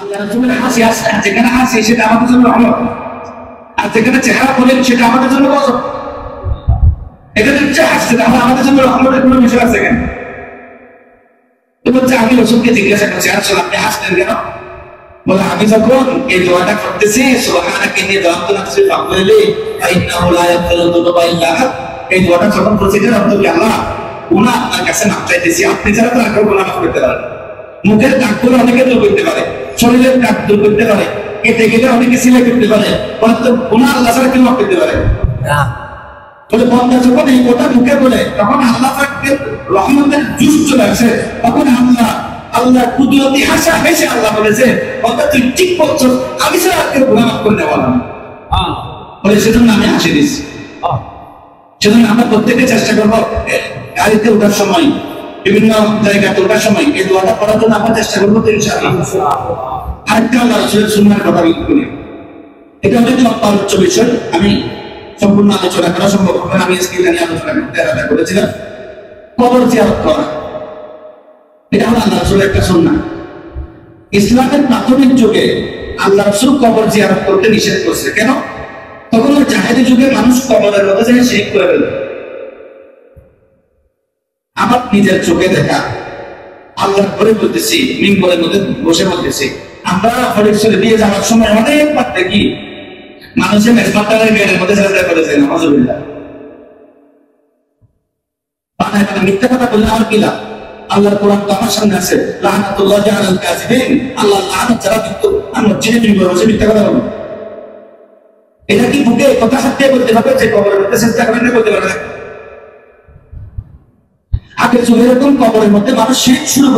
আল্লাহ রাসূলের হাসি আছে, যেখানে হাসি সেটা আমাদের জন্য রহমত, আর যেখানে চেহারা বলেন সেটা আমাদের জন্য গজব। এখানে যে হাসছে আমাদের জন্য রহমতের কোনো বিষয় আছে কেন? তো বলছে আমি রাসূলকে জিজ্ঞাসা করছি, আসলে আপনি হাসলেন কেন? বলে আমি যখন এই দোয়াটা করতেছি সুবহানাকা ইন্নী যালামতু নাফসি ফাগফিরলি ফাইন্নাহু লা ইয়াগফিরু যুনুবা ইল্লা আনতা, এই দোয়াটা যখন করছি যে আল্লাহ গুনাহ আপনার কাছে মাফ চাইতেছি, আপনি ছাড়া তো আর কেউ গুনাহ মাফ করতে পারেন। মুখের দাগ করে অনেকে দূর করতে পারে, শরীরের দাগ দূর করতে পারে, কেটে গেলে অনেকে সিলাই করতে পারে, কিন্তু গুনাহ আল্লাহ ছাড়া কেউ মাফ করতে পারে না। বলে বান্দা যখন এই কথা মুখে বলে তখন আল্লাহ পাকের রহমতের জুস চলে আসে, তখন আল্লাহ কুদরতি হাসা হেসে আল্লাহ বলেছে বান্দা তুই ঠিক বলছো, আমি ছাড়া আর কেউ গুনাহ মাফ করে দেওয়া না। বলে সেজন্য আমি হাসি দিচ্ছি। সেজন্য আমরা প্রত্যেকে চেষ্টা করবো গাড়িতে ওঠার সময়, বিভিন্ন জায়গাতে ওঠার সময় এই দোয়াটা করার জন্য আমরা চেষ্টা করবো তো ইনশাআল্লাহ। আরেকটা আল্লাহ রাসূলের সুন্নাহর কথা বলি, এটা অনেক আলোচ্য বিষয়, আমি সম্পূর্ণ আলোচনা করা সম্ভব হবে না, আমি আজকে এটা নিয়ে আলোচনা করতে করেছিলাম। কবর জিয়ারত করা, এটা হলো আল্লাহ রাসূলের একটা সুন্নাহ। ইসলামের প্রাথমিক যুগে আল্লাহ রাসূল কবর জিয়ারত করতে নিষেধ করছে। কেন? তখন ওই জাহেলি যুগে মানুষ কবরের মধ্যে যায় শিরক করে ফেলত। আমার নিজের চোখে দেখা, আল্লাহর ঘরে বলতেছি, মিম্বরের মধ্যে বসে বলতেছি, আমরা ফরিদপুরে দিয়ে যাওয়ার সময় অনেকবার দেখি মানুষের মেজবাটারের গেটের মধ্যে সাজদা করেছে, নাউযুবিল্লাহ। বানায় বানায় মিথ্যা কথা বললে আমার কি লাভ? আল্লাহর কোরআন তো আমার সামনে আছে, লানাতুল্লাহি আলাল কাযিবিন, আল্লাহ লানত যারা কিন্তু আমরা চিনে মিম্বরে বসে মিথ্যা কথা বলবো। এটা কি বুকে কথা হাত দিয়ে বলতে হবে যে কবরের মধ্যে সাজদা করেন না? বলতে পারবে না। আগের যুগে এরকম কবরের মধ্যে মানুষ শিরক শুরু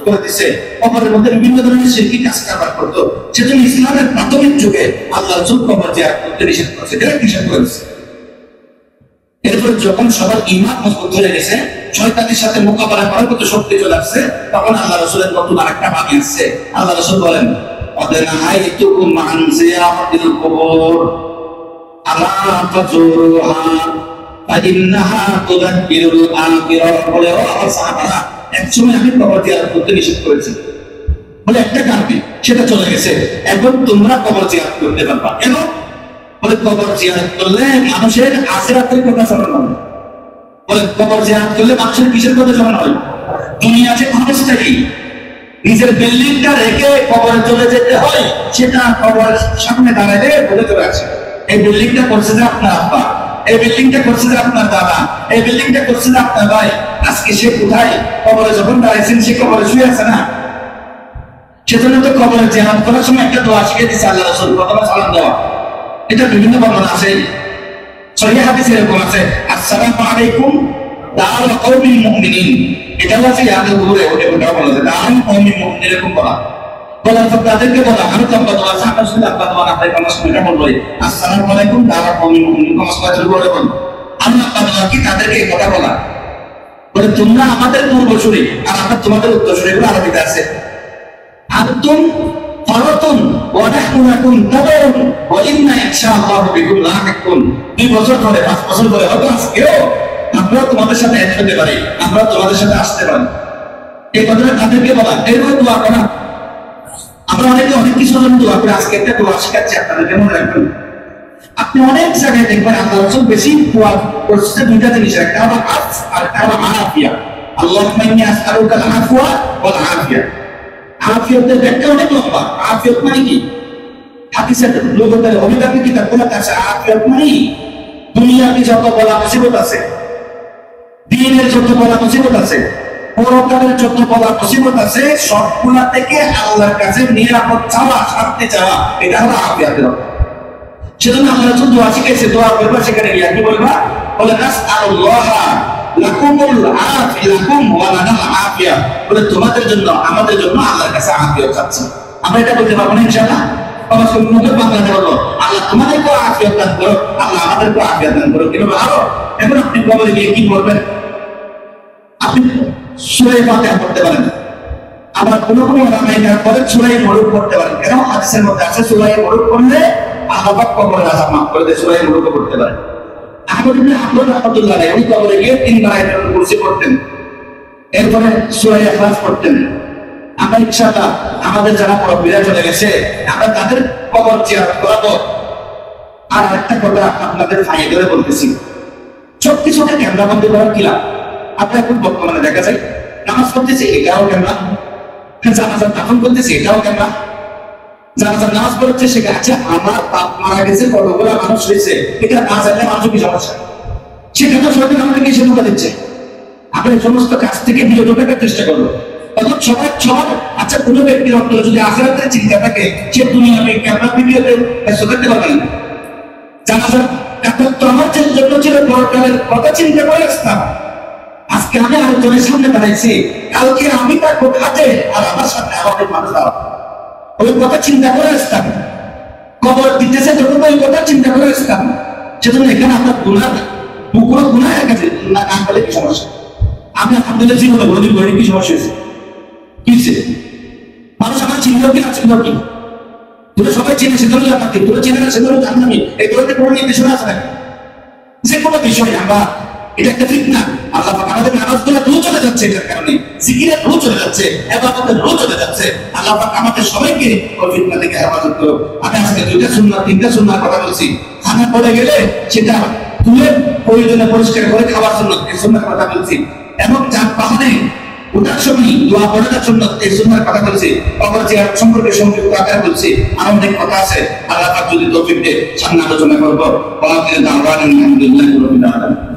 করে দিছে, কবরের মধ্যে বিভিন্ন ধরনের শিরকি কাজ কারবার করতো। সেজন্য ইসলামের প্রাথমিক যুগে আল্লাহ রাসূল কবর জিয়ারত করতে নিষেধ করেছে, এটা নিষেধ করেছে। এরপর যখন সবার ঈমান মজবুত হয়ে গেছে, শয়তানের সাথে মোকাবেলা করার মতো শক্তি চলে আসছে, তখন আল্লাহ রাসূলের নতুন আরেকটা বাণী আসছে। আল্লাহ রাসূল বলেন, অদেনাহাইতুকুম আন জিয়ারাতিল কুবুর আলা ফাজুরুহা ফাইন্নাহা তুযাক্কিরুল আখিরাহ। বলে ও সাহাবারা, একসময় আমি কবর জিয়ারত করতে নিষেধ করেছি, বলে একটা কারণে সেটা চলে গেছে, এখন তোমরা কবর জিয়ারত করতে পারবা। কেন? বলে কবর জিয়ারত করলে মানুষের আখিরাতের কথা স্মরণ হবে। বলে কবর জিয়ারত করলে মানুষের কিসের কথা স্মরণ হয়? দুনিয়াতে মানুষটা কি নিজের বিল্ডিংটা রেখে কবরে চলে যেতে হয়, সেটা কবরের সামনে দাঁড়াইলে বলে চলে আসে, এই বিল্ডিংটা করছে যে আপনার আব্বা, এই বিল্ডিংটা করছে যে আপনার দাদা, এই বিল্ডিংটা করছে যে আপনার ভাই। আজকে সে কোথায়? কবরে যখন দাঁড়াইছেন সে কবরে শুয়ে আছে না? সেজন্য তো কবরে জিয়ারত করার সময় একটা দোয়া শিখিয়ে দিয়েছে আল্লাহ রাসূল, প্রথমে সালাম দেওয়া। এটা বিভিন্ন বর্ণনা আছে, সহিহ হাদিসে এরকম আছে, আসসালামু আলাইকুম দারুল কওমিল মুমিনিন। এটা হচ্ছে ইয়াদের উপরে ওটা বলা যায় দারুল কওমিল মুমিনিন, এরকম বলা। বলার পর তাদেরকে বলা আরো লম্বা দোয়া আছে, আমরা শুনলে আব্বা দোয়া আপনাকে আমার সময় এটা বলবো, আসসালামু আলাইকুম দারুল কওমিল মুমিনিন, নমস্কার বলে বল। আল্লাহ তাআলা কি তাদেরকে এই কথা বলা, বলে তোমরা আমাদের পূর্বসূরি আর আমরা তোমাদের উত্তরসূরি, এগুলো আরবিতে আছে। আনতুম ফারাতুন ওয়া নাহনু লাকুম তাবাউন ওয়া ইন্না ইনশাআল্লাহু বিকুম লাহিকুন। 2 বছর ধরে 5 বছর ধরে হয়তো আজকেও আমরা তোমাদের সাথে এক হতে পারি, আমরা তোমাদের সাথে আসতে পারি, এই কথাটা তাদেরকে বলা। এরকম দোয়া করা আমরা অনেকে অনেক কিছু দোয়া করে, আজকে একটা দোয়া শিখাচ্ছি আপনাদেরকে, মনে রাখবেন। আপনি অনেক জায়গায় দেখবেন আল্লাহ রাসূল বেশি দোয়া করছে দুইটা জিনিস, একটা হলো আফ আর একটা হলো আফিয়া। আল্লাহুম্মা ইন্নী আসআলুকাল আফওয়া ওয়াল আফিয়া। আফিয়াতের ব্যাখ্যা অনেক লম্বা। আফিয়াত মানে কি? হাদিসের লোকদের অভিধানে কিতাবগুলোতে আছে আফিয়াত মানে দুনিয়াতে যত বলা মুসিবত আছে, দ্বীনের যত বলা মুসিবত আছে, পরকালের যত বলা মুসিবত আছে, সবগুলা থেকে আল্লাহর কাছে নিরাপদ চাওয়া, শান্তি চাওয়া, এটা হলো আফিয়াতের অর্থ। সেজন্য আল্লাহ রাসূল দোয়া শিখাইছে, দোয়া করবা সেখানে গিয়ে কি বলবা? বলে নাসআলুল্লাহা লাকুমুল আফিয়া লাকুম ওয়া লানাল আফিয়া। বলে তোমাদের জন্য আমাদের জন্য আল্লাহর কাছে আফিয়ত চাচ্ছি। আমরা এটা বলতে পারবো না ইনশাআল্লাহ? বাবা সুন্নতের বাংলাতে বলবো আল্লাহ তোমাদেরকে আফিয়ত দান করো, আল্লাহ আমাদেরকে আফিয়ত দান করো। কিভাবে? আরো এখন আপনি কবরে গিয়ে কি করবেন? আপনি সূরা ফাতিহা পড়তে পারেন, আবার কোন কোন ওলামায়ে পরে সূরা মুলক পড়তে পারেন। কেন? হাদিসের মধ্যে আছে সূরা মুলক পড়লে আল্লাহ পাক কবরের আযাব মাফ করে দেয়, সূরা মুলক পড়তে পারেন। আহমদ ইবনে হাম্বল রাহমাতুল্লাহ আলাইহি উনি কবরে গিয়ে 3 বার আয়াতুল কুরসি পড়তেন, এরপরে সূরা ইখলাস পড়তেন। আমরা ইনশাআল্লাহ আমাদের যারা মুরব্বীরা চলে গেছে আমরা তাদের কবর জিয়ারত করাবো। আর একটা কথা আপনাদের ফাইদা করে বলতেছি, সবকিছুকে ক্যামেরা বন্ধ করার কি লাভ? আপনার এখন বর্তমানে দেখা যায় নামাজ পড়তেছে এটাও ক্যামেরা, জানাজার দাফন করতেছে এটাও ক্যামেরা, জানাজার নামাজ পড়ছে সেটা। আচ্ছা, আমার বাপ মারা গেছে, কতগুলো মানুষ হয়েছে, এটা না জানলে মানুষ কি সমস্যা? সেটা তো সরকার আমাদেরকে এসে ঢোকা দিচ্ছে। আমরা এই সমস্ত কাজ থেকে বিরত থাকার চেষ্টা করবো। তখন সবার আচ্ছা, কোনো ব্যক্তির অন্তর যদি আখিরাতের চিন্তা থাকে, সে দুনিয়া ক্যামেরা ভিডিওতে ব্যস্ত থাকতে পারবে না। জানাজার কাপড় তো আমার জন্য ছিল পরকালের কথা চিন্তা করে আসতাম। আজকে আমি আরেকজনের সামনে দাঁড়াইছি, কালকে আমি তার কোথাতে আর আমার সামনে আমাদের মানুষ দাঁড়াবো, ওই কথা চিন্তা করে আসতাম। কবর দিতেছে যখন ওই কথা চিন্তা করে আসতাম। সেজন্য এখানে আপনার গুণা বুকুরো গুণা হয়ে গেছে না, কান বলে কি সমস্যা? আমি আলহামদুলিল্লাহ জীবনে কোনোদিন করিনি, কি সমস্যা হয়েছে? কিসে মানুষ আমার চিন্তা কি না চিন্তা কি? তোরা সবাই চেনে, সে ধরলে আপনাকে তোরা চেনে না, সে ধরলে জানি আমি, এই ধরনের কোনো নির্দেশনা আছে না। যে কোনো বিষয় আমরা, এটা একটা ফিতনা। আল্লাহ পাক আমাদের নামাজগুলো রোজ চলে যাচ্ছে, এটার কারণে জিকিরের রোজ চলে যাচ্ছে, ইবাদতের রোজ চলে যাচ্ছে। আল্লাহ পাক আমাদের সবাইকে ওই ফিতনা থেকে হেফাজত করুন। আমি আজকে 2টা সুন্নাত 3টা সুন্নাত কথা বলছি। খানা পড়ে গেলে সেটা তুলে প্রয়োজনে পরিষ্কার করে খাওয়ার জন্য এই সুন্নাত কথা বলছি। এবং যার পাহাড়ে ওটার সময় দোয়া পড়ার জন্য এই সুন্নাত কথা বলছি। কবর জিয়ারত সম্পর্কে সংযুক্ত আকারে বলছি। আর অনেক কথা আছে, আল্লাহ পাক যদি তৌফিক দেয় সামনে আলোচনা করবো। ওয়া আখিরু দাওয়ানা আলহামদুলিল্লাহি রাব্বিল আলামিন।